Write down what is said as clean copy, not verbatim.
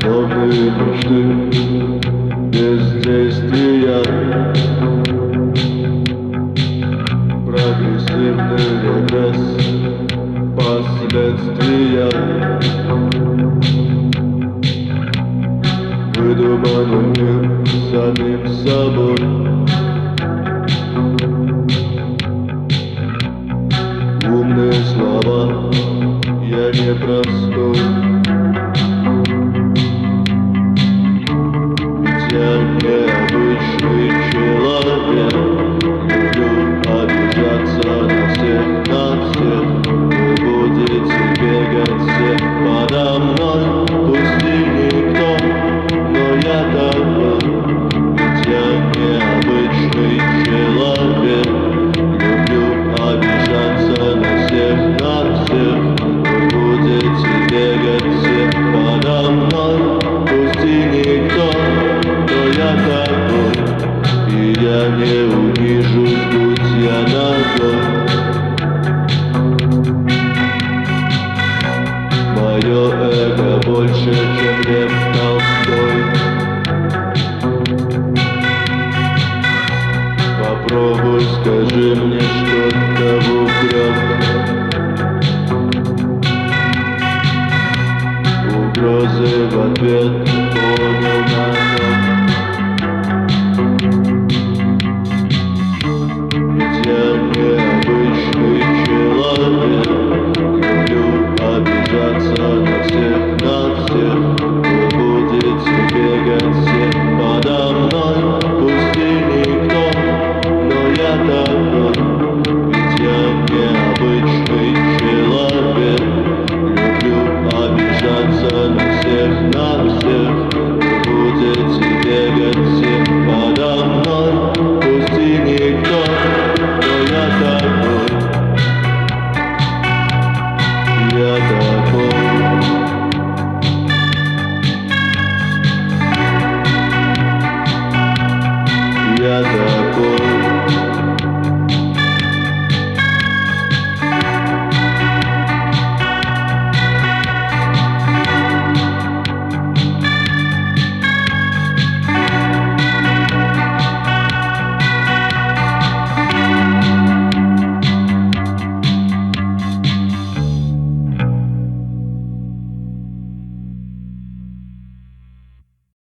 Сложные мечты без действия, прогрессивный регресс, последствия, выдуманный мир самим собой. Умные слова, я не простой, ведь я необычный человек. Люблю обижаться на всех, вы будете бегать все подо мной. Пусть и никто, но я такой, ведь я необычный человек. Люблю обижаться на всех, вы будете бегать все подо мной. Пусть и никто, но я такой, и я не унижусь, будь я ногой. Мое эго больше, чем Лев Толстой. Попробуй, скажи мне что-то в упрек. Угрозы в ответ, понял намек. Ведь я необычный человек. Люблю обижаться на всех, вы будете бегать все подо мной. Пусть и никто, но я такой, ведь я необычный человек. Люблю обижаться на всех,